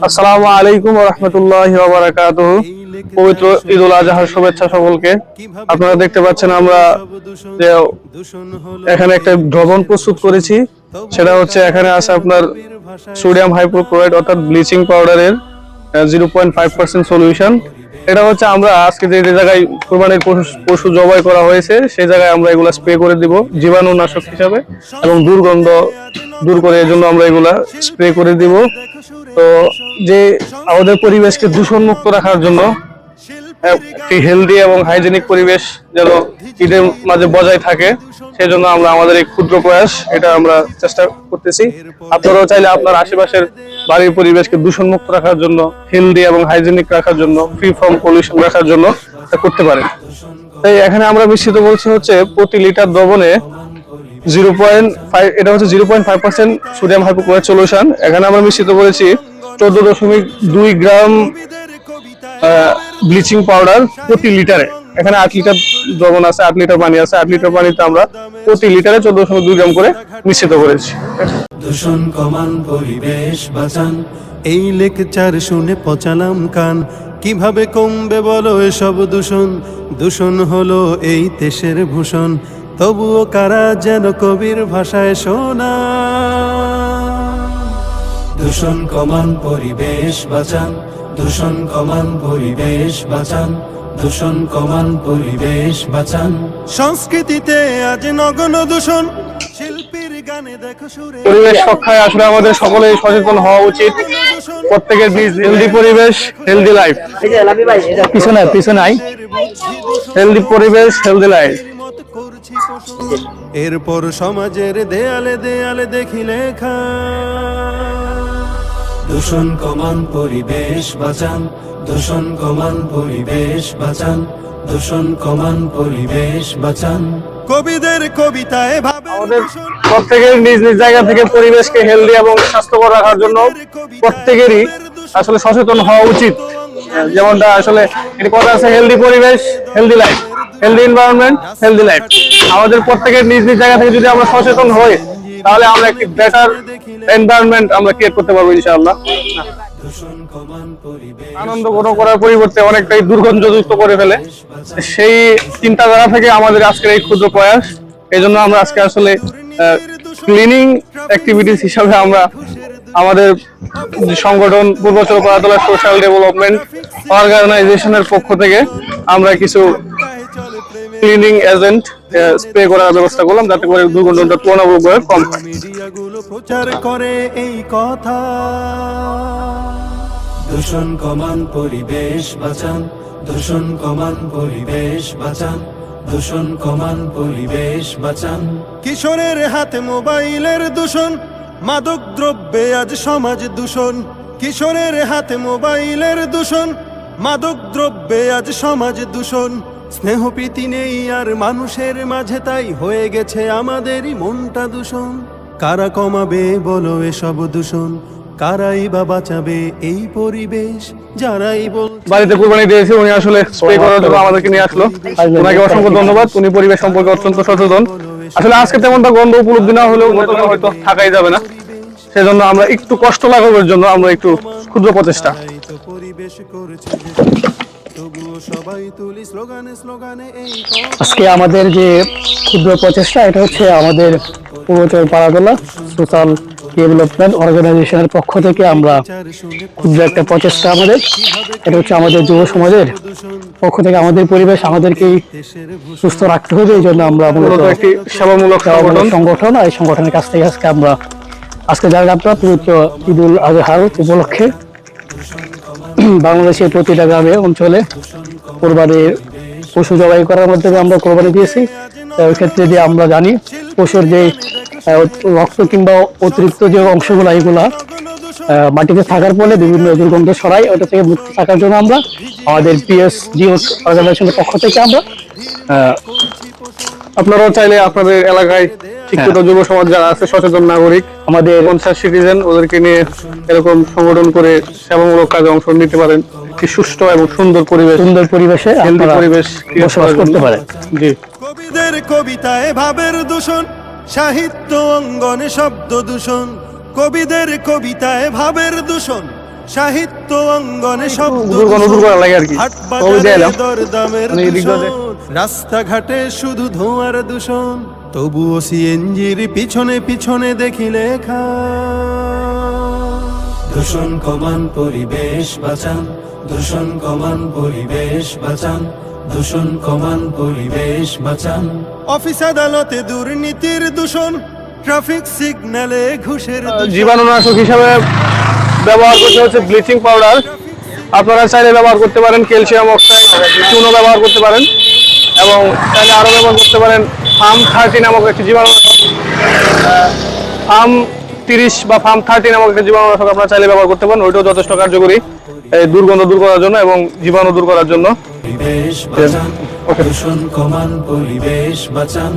আসসালামু আলাইকুম ওয়া রাহমাতুল্লাহি ওয়া বারাকাতুহু। পবিত্র ঈদুল আজহার শুভেচ্ছা সকলকে। আপনারা দেখতে পাচ্ছেন আমরা যে এখানে একটা দ্রবণ প্রস্তুত করেছি, সেটা হচ্ছে এখানে আছে আপনার সোডিয়াম হাইপোক্লোরাইড অর্থাৎ ব্লিচিং পাউডারের 0.5% সলিউশন। এটা হচ্ছে আমরা আজকে যে জায়গায় কুরবানির পশু জবাই করা হয়েছে সেই জায়গায় আমরা এগুলা স্প্রে করে দিব জীবাণুনাশক হিসাবে এবং দুর্গন্ধ দূর করে, এই জন্য আমরা এগুলা স্প্রে করে দিব। তো যে আমাদের পরিবেশকে দূষণ মুক্ত রাখার জন্য একটি হেলদি এবং হাইজেনিক পরিবেশ যেন ঈদের মাঝে বজায় থাকে, সেই জন্য আমরা আমাদের এই ক্ষুদ্র প্রয়াস এটা আমরা চেষ্টা করতেছি। আপনারাও চাইলে আপনার আশেপাশের বাড়ির পরিবেশকে দূষণ মুক্ত রাখার জন্য, হেলদি এবং হাইজেনিক রাখার জন্য, ফ্রি ফ্রম পলিউশন রাখার জন্য করতে পারেন। তাই এখানে আমরা মিশ্রিত বলছি হচ্ছে প্রতি লিটার দ্রবণে 0.5% সোডিয়াম হাইপোক্লোরাইড সলিউশন। এখানে আমরা মিশ্রিত করেছি 14.2 গ্রাম ব্লিচিং পাউডার প্রতি লিটারে। এখানে 8 লিটার দ্রবণ আছে, 8 লিটার পানি আছে, 8 লিটার পানিতে আমরা প্রতি লিটারে 14.2 গ্রাম করে মিশ্রিত করেছি। দূষণ কমান, পরিবেশ বাঁচান, এই লেকচার শুনে পচালাম কান। কিভাবে কমবে বলো এসব দূষণ? দূষণ হলো এই দেশের ভূষণ, তবুও কারা যেন কবির ভাষায় শোনা। দূষণ কমান, পরিবেশ বাঁচান, দূষণ কমান, পরিবেশ বাঁচান, দূষণ কমান, পরিবেশ বাঁচান। সংস্কৃতিতে আজ নগণ দূষণ, শিল্পীর গানে দেখো সুরে। পরিবেশ রক্ষায় আসলে আমাদের সকলেই সচেতন হওয়া উচিত। প্রত্যেকের নিজ হেলদি পরিবেশ, হেলদি লাইফ। পিছনে হেলদি পরিবেশ, হেলদি লাইফ। এরপর সমাজের দেয়ালে দেয়ালে দেখি লেখা, দূষণ কমান, পরিবেশ বাঁচান, দূষণ কমান, পরিবেশ বাঁচান, দূষণ কমান, পরিবেশ বাঁচান। কবিদের কবিতায় ভাবে আমাদের প্রত্যেকের নিজ নিজ জায়গা থেকে পরিবেশকে হেলদি এবং স্বাস্থ্যকর রাখার জন্য প্রত্যেকেরই আসলে সচেতন হওয়া উচিত। যেমনটা আসলে এর কথা আছে, হেলদি পরিবেশ, healthy life, healthy environment, healthy life. আমাদের প্রত্যেকের নিজ নিজ জায়গা থেকে যদি আমরা সচেতন হই, তাহলে আমরা একটি বেটার এনভায়রনমেন্ট আমরা ক্রিয়েট করতে পারবো ইনশাআল্লাহ। আনন্দ গ্রহণ করার পরিবর্তে অনেকটাই দুর্গন্ধযুক্ত করে ফেলে, সেই চিন্তাধারা থেকে আমাদের আজকের এই ক্ষুদ্র প্রয়াস। এই জন্য আমরা আজকে আসলে ক্লিনিং অ্যাক্টিভিটিস হিসাবে আমরা আমাদের সংগঠন পূর্বাচল পাড়াতলা সোশ্যাল ডেভেলপমেন্ট অর্গানাইজেশনের পক্ষ থেকে আমরা কিছু ক্লিনিং এজেন্ট স্প্রে করার ব্যবস্থা করলাম, যাতে করে দুর্গন্ধটা তুলনামূলকভাবে কম হয়। মিডিয়াগুলো প্রচার করে এই কথা, দূষণ কমান, পরিবেশ বাঁচান, দূষণ কমান, পরিবেশ বাঁচান, দূষণ কমান, পরিবেশ বাঁচান। কিশোরের হাতে মোবাইলের দূষণ, মাদক দ্রব্যে আজ সমাজ দূষণ। কিশোরের হাতে মোবাইলের দূষণ, মাদক দ্রব্যে আজ সমাজ দূষণ। স্নেহ প্রীতি নেই আর মানুষের মাঝে, তাই হয়ে গেছে আমাদেরই মনটা দূষণ। কারা কমাবে বলো এসব দূষণ? কারাই বা বাঁচাবে এই পরিবেশ? যারাই বাড়িতে কুরবানি দিয়েছে, উনি আসলে স্প্রে করার জন্য আমাদেরকে নিয়ে আসলো। ওনাকে অসংখ্য ধন্যবাদ। উনি পরিবেশ সম্পর্কে অত্যন্ত সচেতন। আসলে আজকে তেমনটা গন্ধ উপলব্ধি না হলেও গতকাল হয়তো থাকাই যাবে না, সেজন্য আমরা একটু কষ্ট লাঘবের জন্য আমরা একটু ক্ষুদ্র প্রচেষ্টা। আজকে আমাদের যে ক্ষুদ্র প্রচেষ্টা, এটা হচ্ছে আমাদের পূর্বাচল পাড়াতলা সোশ্যাল ডেভেলপমেন্ট অর্গানাইজেশনের পক্ষ থেকে আমরা ক্ষুদ্র একটা প্রচেষ্টা আমাদের। এটা হচ্ছে আমাদের যুব সমাজের পক্ষ থেকে আমাদের পরিবেশ আমাদেরকেই সুস্থ রাখতে হবে, এই জন্য আমরা মূলত একটি সেবামূলক সংগঠন। এই সংগঠনের কাছ থেকে আজকে যারা আপনারা পবিত্র ঈদুল আজহার উপলক্ষে বাংলাদেশের প্রতিটা গ্রামে অঞ্চলে কোরবানির পশু জবাই করার মাধ্যমে আমরা কোরবানি দিয়েছি। ওই ক্ষেত্রে যে আমরা জানি পশুর যে রক্ত কিংবা অতিরিক্ত যে অংশগুলো, এগুলা মাটিতে থাকার ফলে বিভিন্ন দুর্গন্ধ ছড়ায়। ওটা থেকে মুক্ত থাকার জন্য আমরা আমাদের পিএসজি অর্গানাইজেশনের পক্ষ থেকে আমরা আপনারাও চাইলে আপনাদের এলাকায় শিক্ষিত যুব সমাজ যারা আছে, সচেতন নাগরিক, আমাদের কনসাস সিটিজেন, ওদেরকে নিয়ে এরকম সংগঠন করে সেবামূলক কাজে অংশ নিতে পারেন। একটি সুষ্ঠু এবং সুন্দর পরিবেশে বসবাস করতে পারে। জি। কবিদের কবিতায় ভাবের দূষণ, সাহিত্য অঙ্গনে শব্দ দূষণ। কবিদের কবিতায় ভাবের দূষণ, সাহিত্য অঙ্গনে সব দুর্গন্ধ দূর করা লাগে আর কি। হাট তো ওই দিয়ে বাজারে এলাম। দরদামের মানে এই দিক দিয়ে দূষণ, রাস্তাঘাটে শুধু ধোঁয়ার দূষণ, তবুও সিএনজির পিছনে পিছনে দেখি লেখা দূষণ কমান পরিবেশ বাঁচান, দূষণ কমান পরিবেশ বাঁচান, দূষণ কমান পরিবেশ বাঁচান। অফিস আদালতে দুর্নীতির দূষণ, ট্রাফিক সিগন্যালে ঘুষের দূষণ। জীবাণুনাশক হিসাবে ব্যবহার করতে হচ্ছে ব্লিচিং পাউডার। আপনারা চাইলে ব্যবহার করতে পারেন ক্যালসিয়াম অক্সাইড, চুনও ব্যবহার করতে পারেন, এবং চাইলে আরও ব্যবহার করতে পারেন ফার্ম 30 নামক একটি জীবাণুনাশক। ফার্ম 30 বা ফার্ম 30 নামক একটি জীবাণুনাশক আপনারা চাইলে ব্যবহার করতে পারেন। ওইটাও যথেষ্ট কার্যকরী এই দুর্গন্ধ দূর করার জন্য এবং জীবাণু দূর করার জন্য। পরিবেশ বাঁচান, দূষণ কমান পরিবেশ বাঁচান।